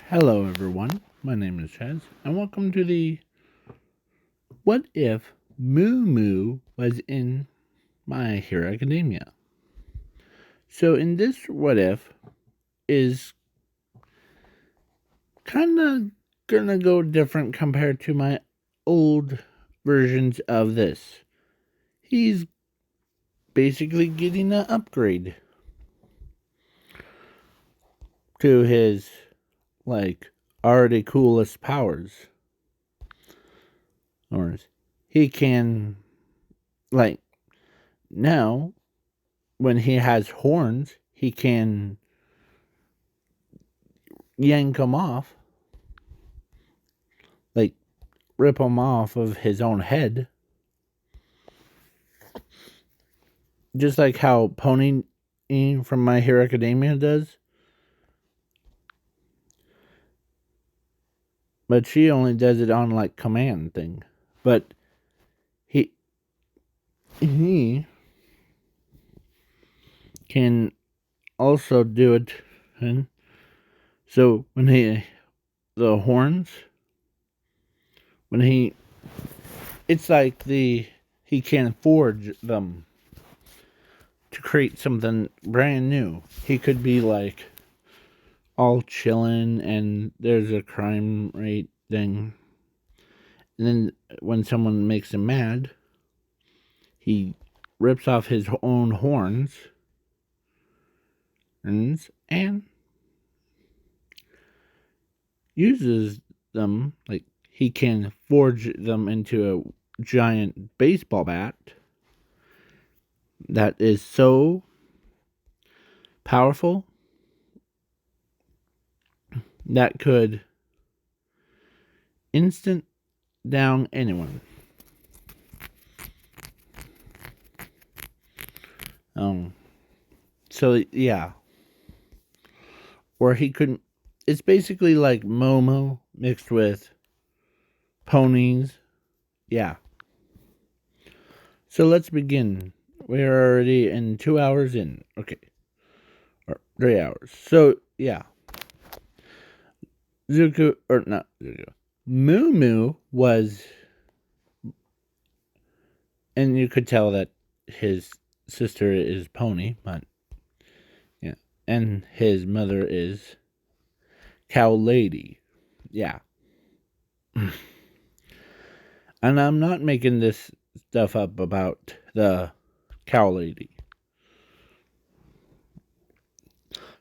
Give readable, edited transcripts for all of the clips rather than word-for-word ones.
Hello, everyone. My name is Chaz, and welcome to the What If Moo Moo Was in My Hero Academia. So, in this What If is kind of gonna go different compared to my old versions of this. He's basically getting an upgrade to his, already coolest powers. Or he can, like, now when he has horns, he can yank them off, like rip them off of his own head, just like how Pony from My Hero Academia does. But she only does it on like command thing. But he he can also do it. And so when the horns, when it's like he can forge them to create something brand new. He could be like all chilling and there's a crime rate thing. And then when someone makes him mad, he rips off his own horns and uses them, like he can forge them into a giant baseball bat that is so powerful that could instant down anyone. Um so yeah. Or he couldn't it's basically like Momo mixed with ponies. Yeah. So let's begin. We're already in 2 hours in. Okay. Or 3 hours. So yeah. Zuko or not Zuko. Moo Moo was, and you could tell that his sister is Pony, but yeah, and his mother is Cow Lady. Yeah. And I'm not making this stuff up about the Cow Lady.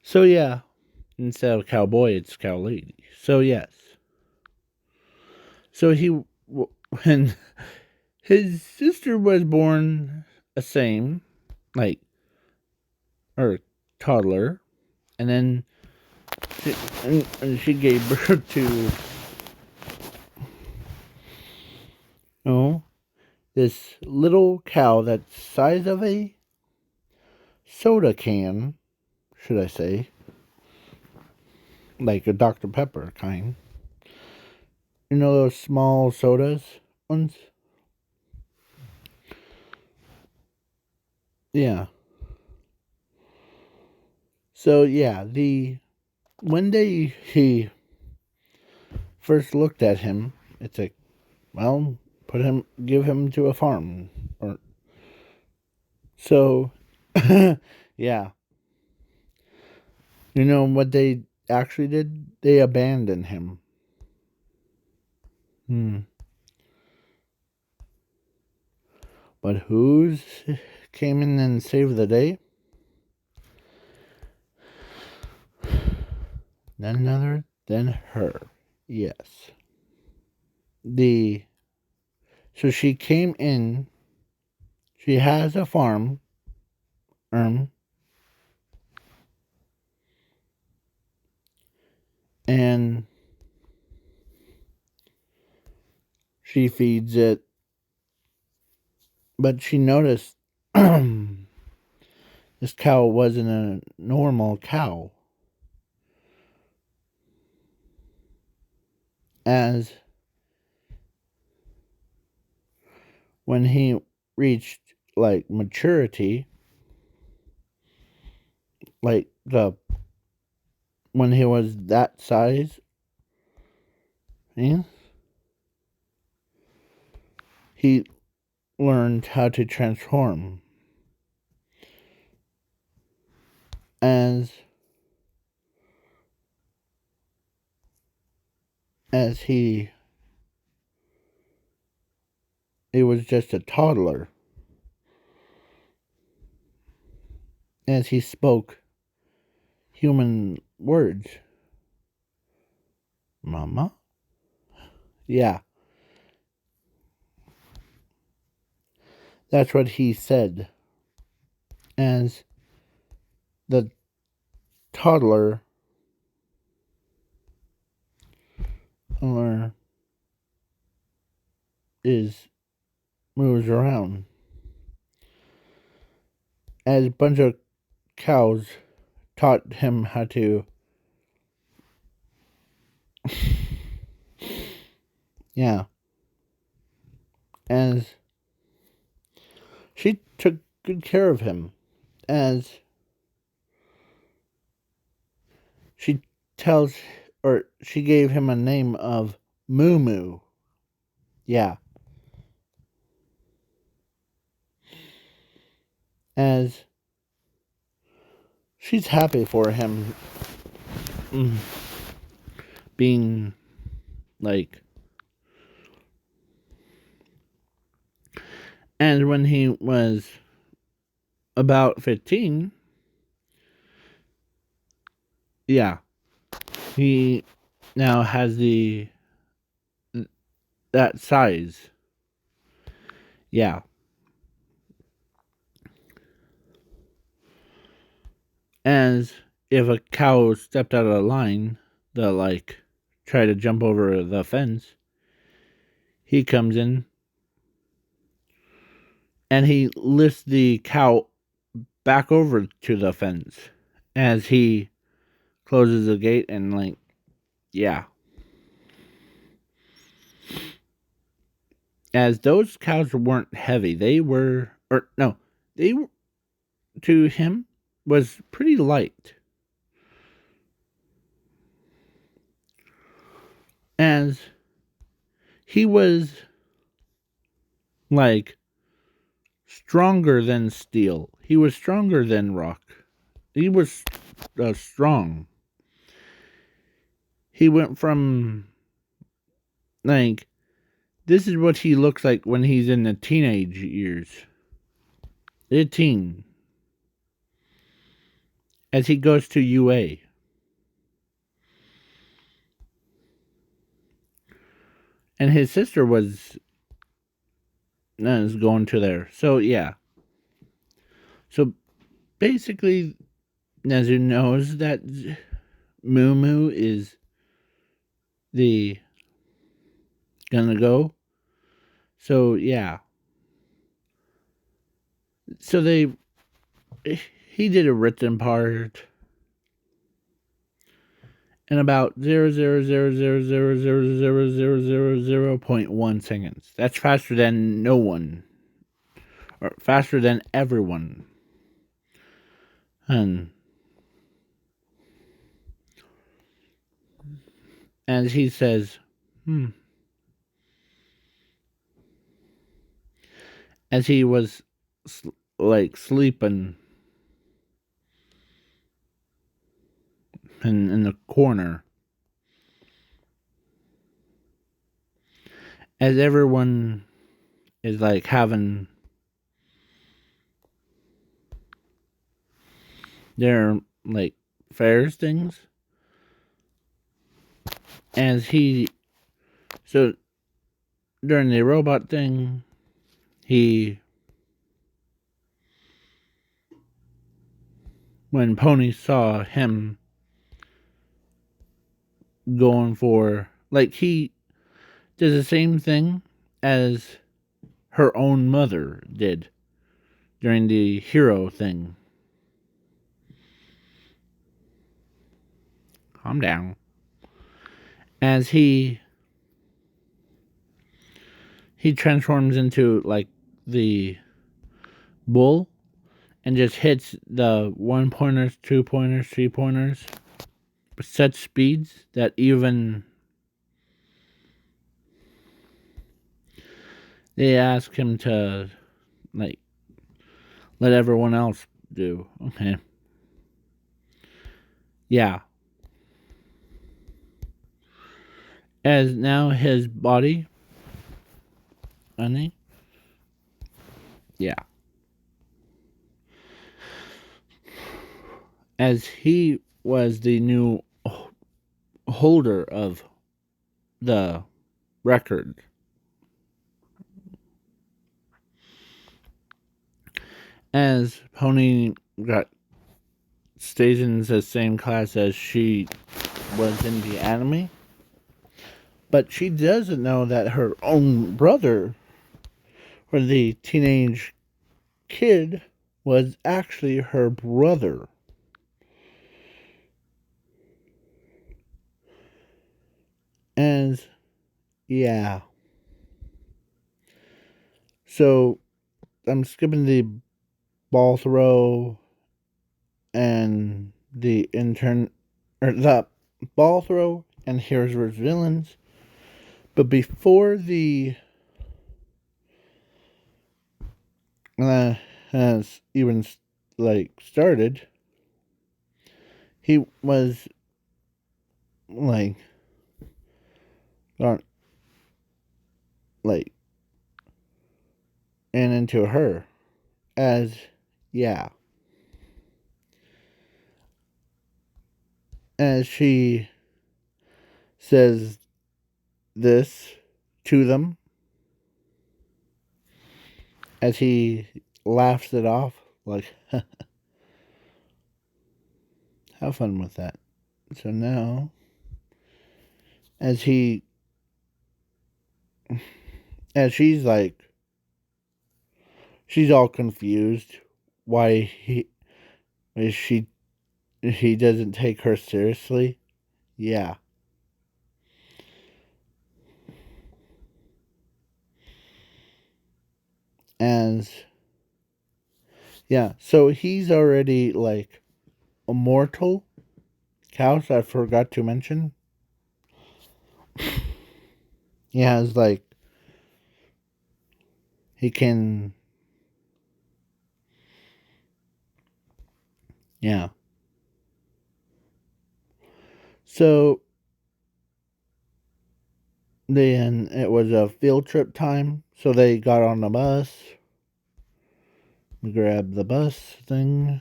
So yeah, instead of cowboy, it's Cow Lady. So yes. So when his sister was born a same, like, or toddler, and then she gave birth to, oh, this little cow that's size of a soda can, should I say, like a Dr. Pepper kind. You know those small sodas ones? Yeah. So yeah, the when he first looked at him, it's like, well, give him to a farm, or so. Yeah, you know what they actually did? They abandoned him. Hmm. But who's came in and saved the day? None other than her. Yes. The so she came in. She has a farm. Um, and she feeds it. But she noticed this cow wasn't a normal cow. As when he reached like maturity, like the when he was that size And he learned how to transform as he was just a toddler, as he spoke human words. Mama? Yeah, that's what he said. As the toddler is moves around, as a bunch of cows taught him how to. Yeah, as she took good care of him, as she tells, or she gave him a name of Moo Moo. Yeah, as she's happy for him being like. And when he was about 15, yeah, he now has that size. Yeah. As if a cow stepped out of line, the like try to jump over the fence, he comes in and he lifts the cow back over to the fence as he closes the gate and like, yeah. As those cows weren't heavy, they were, or no, they were, to him was pretty light. As he was like stronger than steel. He was stronger than rock. He was strong. He went from like, this is what he looks like when he's in the teenage years. 18. As he goes to UA. And his sister was going to there. So yeah. So basically, Nezu knows that Moo Moo is the gonna go. So yeah. So he did a written part in about 0.1 seconds. That's faster than no one, or faster than everyone. And as he says, as he was like sleeping in the corner, as everyone is like having their like fairs things, as he, so during the robot thing, when Pony saw him going for, like, he does the same thing as her own mother did during the hero thing. Calm down. As he transforms into like the bull and just hits the 1-pointers, 2-pointers, 3-pointers, such speeds that even they ask him to, like, let everyone else do. Okay. Yeah. As now his body, honey. Yeah. As he was the new holder of the record. As Pony got stays in the same class as she was in the anime, but she doesn't know that her own brother, or the teenage kid, was actually her brother. And yeah. So I'm skipping the ball throw and the intern, or the ball throw and here's vs villains. But before the has even like started, he was like gone like and into her as yeah, as she says this to them, as he laughs it off like have fun with that. So now as he as she's all confused why she he doesn't take her seriously. Yeah. And yeah, so he's already like immortal. Cows, I forgot to mention. He has like he can yeah. So then it was a field trip time, so they got on the bus. We grabbed the bus thing.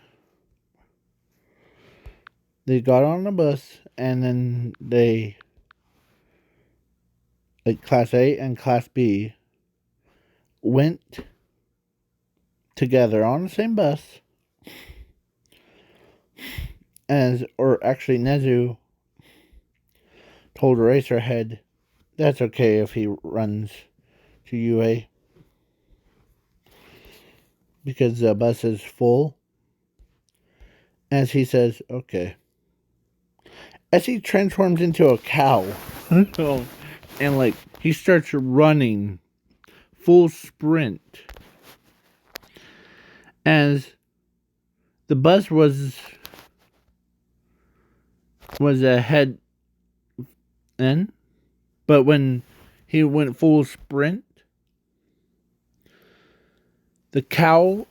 They got on the bus and then they like class A and class B went together on the same bus as or actually Nezu told Eraserhead that's okay if he runs to UA because the bus is full. As he says, okay. As he transforms into a cow. And like he starts running full sprint. As the bus was ahead then, but when he went full sprint, the cow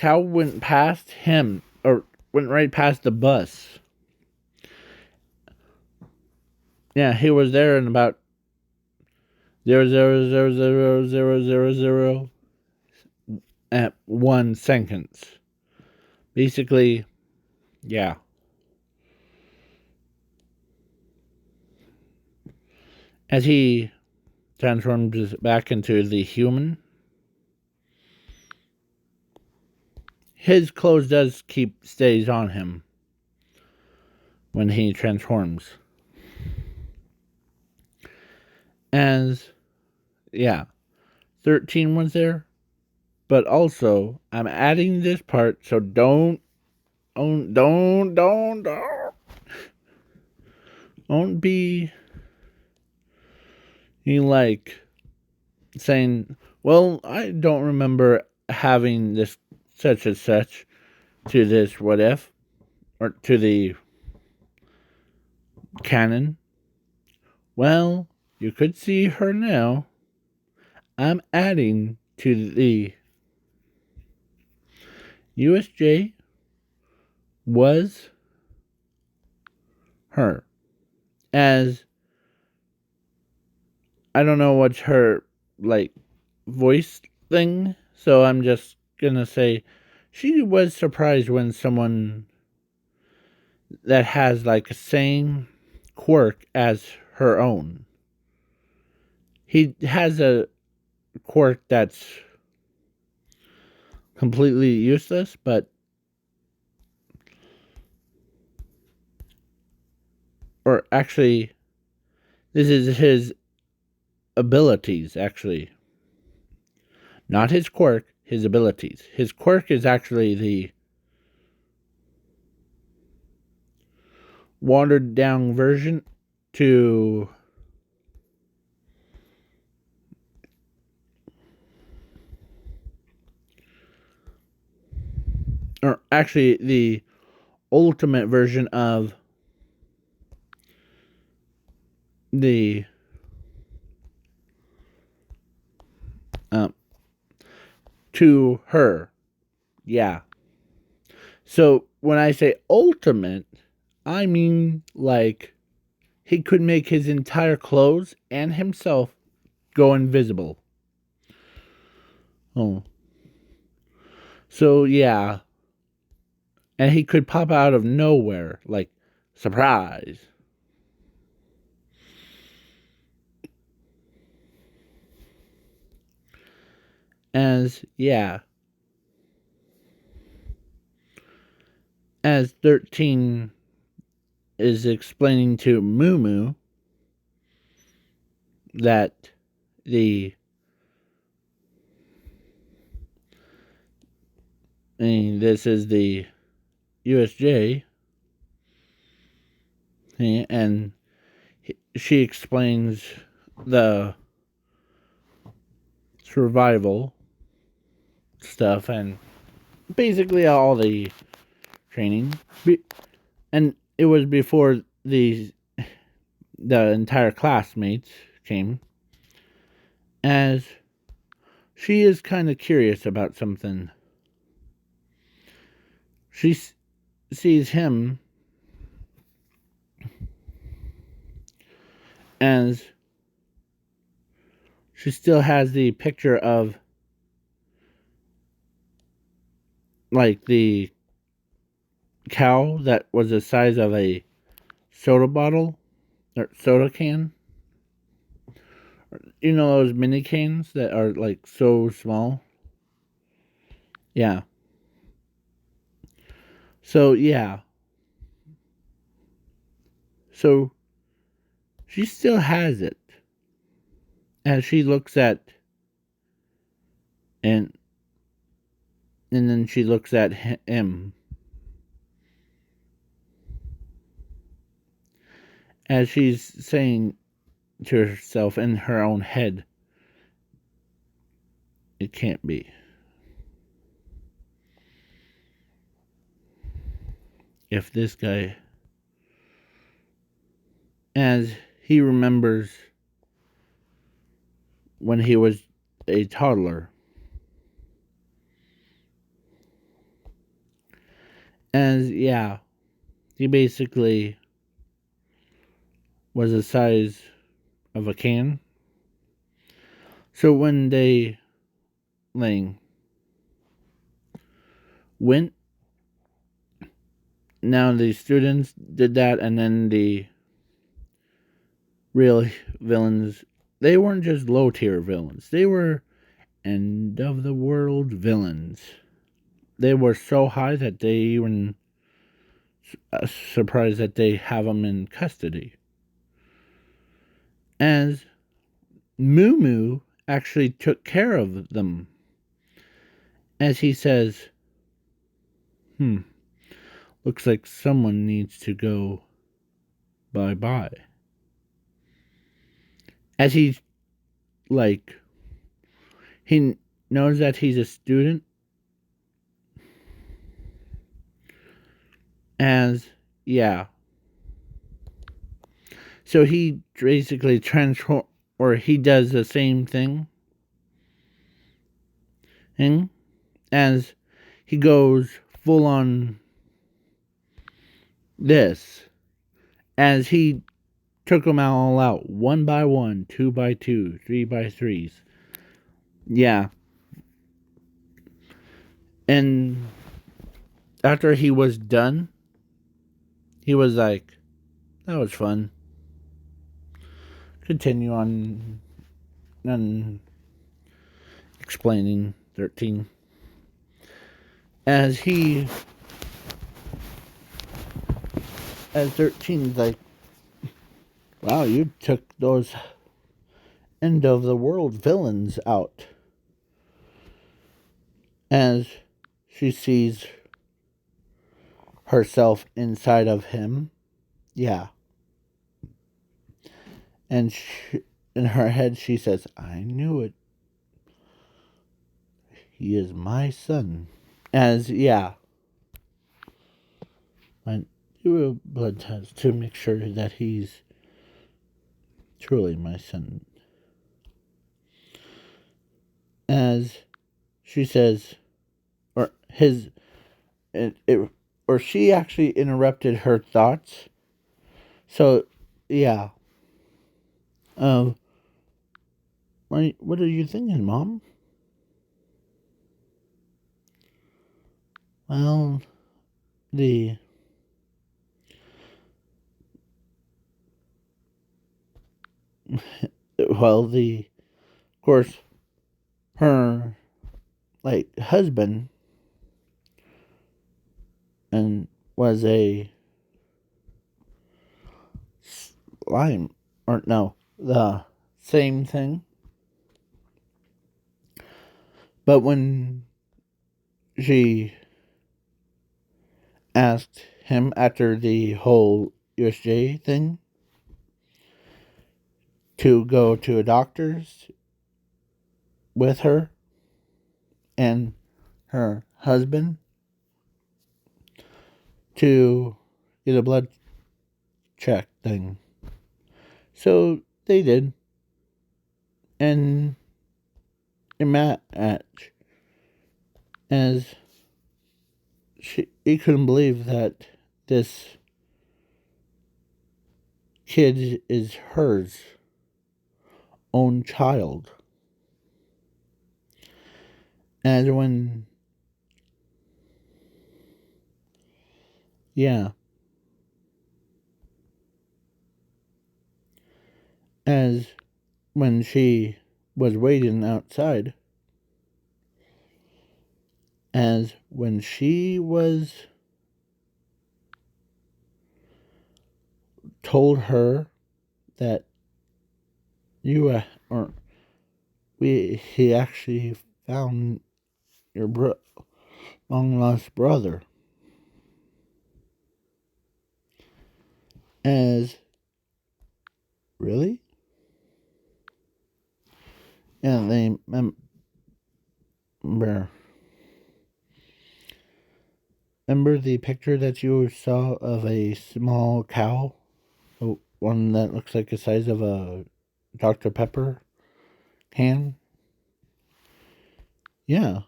went past him or went right past the bus. Yeah, he was there in about 0.0000000 at 1 seconds. Basically, yeah. As he transforms back into the human, his clothes stays on him when he transforms. As yeah, 13 was there, but also I'm adding this part, so don't be like saying, well, I don't remember having this such and such to this what if or to the canon. Well, you could see her now. I'm adding to the USJ was her. As I don't know what's her like voice thing, so I'm just gonna say she was surprised when someone that has like the same quirk as her own. He has a quirk that's completely useless, but or actually this is his abilities actually. Not his quirk, his abilities. His quirk is actually the watered down version to or actually the ultimate version of the um to her. Yeah. So when I say ultimate, I mean like he could make his entire clothes and himself go invisible. Oh. So yeah. And he could pop out of nowhere, like surprise. As yeah. As 13 is explaining to Moo Moo that the this is the USJ, and she explains the survival stuff and basically all the training. And it was before the entire classmates came, as she is kind of curious about something. She sees him as she still has the picture of like the cow that was the size of a soda bottle or soda can. You know those mini cans that are like so small? Yeah. So yeah. So she still has it. As she looks at and then she looks at him. As she's saying to herself in her own head, it can't be. If this guy, as he remembers when he was a toddler, as yeah, he basically was the size of a can. So when they like went, now the students did that, and then the real villains, they weren't just low tier villains, they were end of the world villains. They were so high that they even surprised that they have them in custody. As Moo Moo actually took care of them. As he says, looks like someone needs to go bye-bye. As he, like, he knows that he's a student. As, yeah. So he basically transform, or he does the same thing. thing as he goes full on this, as he took them all out one by one, two by two, three by threes. Yeah. And after he was done, he was like, that was fun. Continue on explaining 13. As 13's like, wow, you took those end of the world villains out. As she sees herself inside of him. Yeah. And in her head, she says, I knew it. He is my son. As, yeah. I do a blood test to make sure that he's truly my son. As she says, or his, or she actually interrupted her thoughts. So, yeah. What are you thinking, Mom? Well, the of course, her husband and was a slime, or no, the same thing. But when she asked him after the whole USJ thing to go to a doctor's with her and her husband to get a blood check thing. So they did. And a match, as he couldn't believe that this kid is hers own child. And when, yeah, as when she was waiting outside, as when she was told her that he actually found your long lost brother. As, really? Yeah, they remember the picture that you saw of a small cow? The one that looks like the size of a Dr. Pepper can? Yeah.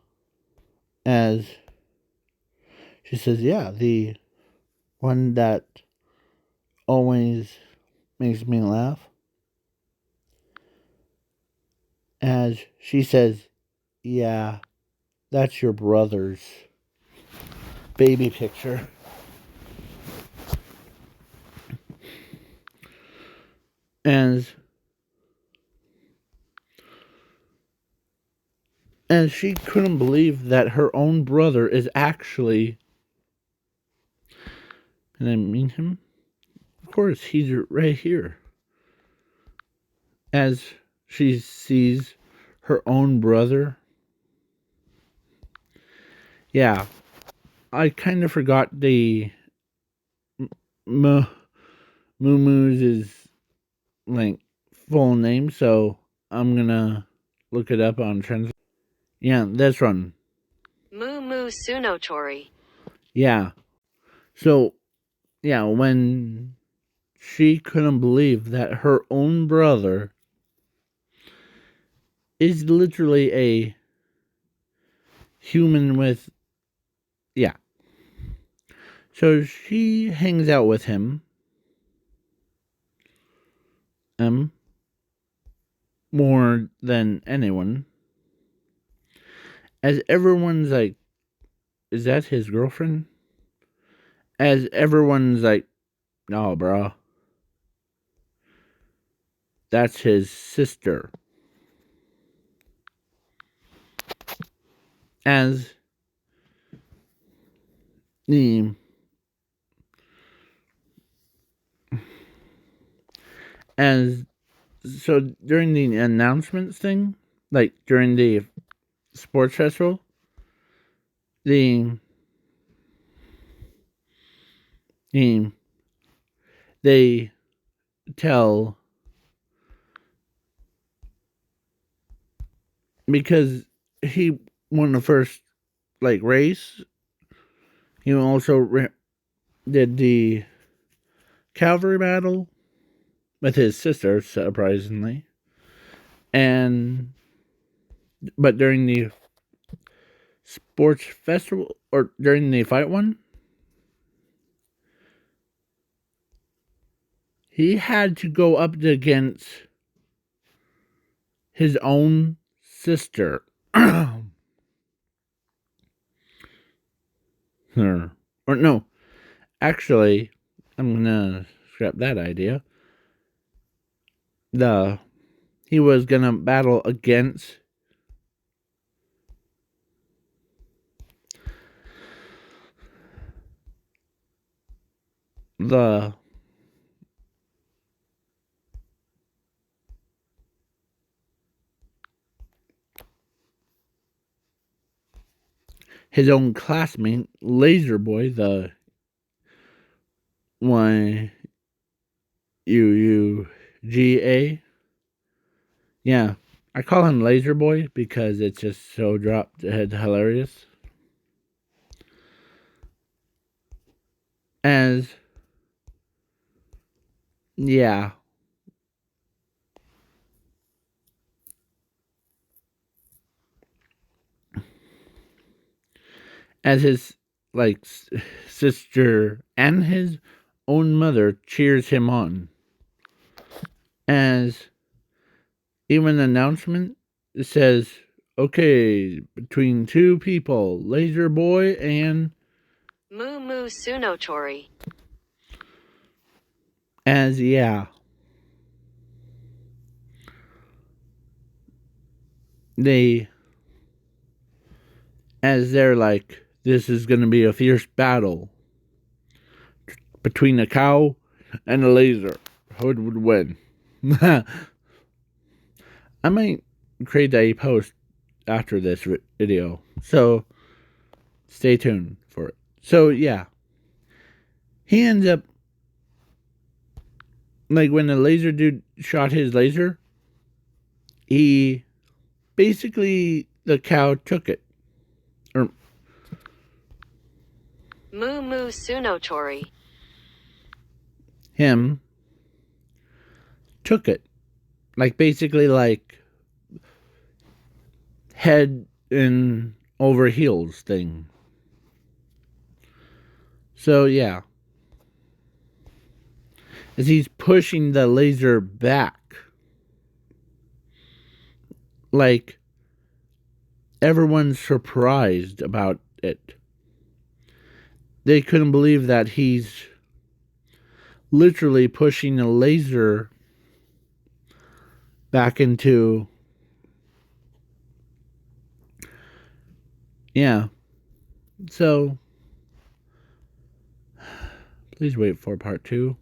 As she says, yeah, the one that always makes me laugh. As she says, yeah, that's your brother's baby picture. As she couldn't believe that her own brother is actually, and I mean him, of course, he's right here. As she sees her own brother. Yeah, I kind of forgot the Moomoo's full name, so I'm gonna look it up on trans. Yeah, this one. Moo Tsunotori. Yeah. So, yeah, when she couldn't believe that her own brother is literally a human with, yeah. So she hangs out with him, more than anyone. As everyone's like, is that his girlfriend? As everyone's like, no, bro. That's his sister. As the as so during the announcements thing, like during the sports festival, the they tell, because he won the first like race. He also did the cavalry battle with his sister, surprisingly, and but during the sports festival or during the fight one, he had to go up against his own sister. Or no, actually, I'm gonna scrap that idea. He was gonna battle against the his own classmate, Laser Boy, the YUUGA. Yeah, I call him Laser Boy because it's just so dropped dead hilarious. As yeah, as his like sister and his own mother cheers him on. As even the announcement says, okay, between two people, Laser Boy and Moo Moo Sunotori. as yeah. They're like, this is going to be a fierce battle between a cow and a laser. Who would win? I might create a post after this video, so stay tuned for it. So yeah, he ends up like when the laser dude shot his laser, he basically the cow took it. Or Moo Moo Sunotori. him took it. Like basically like head and over heels thing. So yeah. As he's pushing the laser back. Like everyone's surprised about it. They couldn't believe that he's literally pushing a laser back into. Yeah. So please wait for part 2.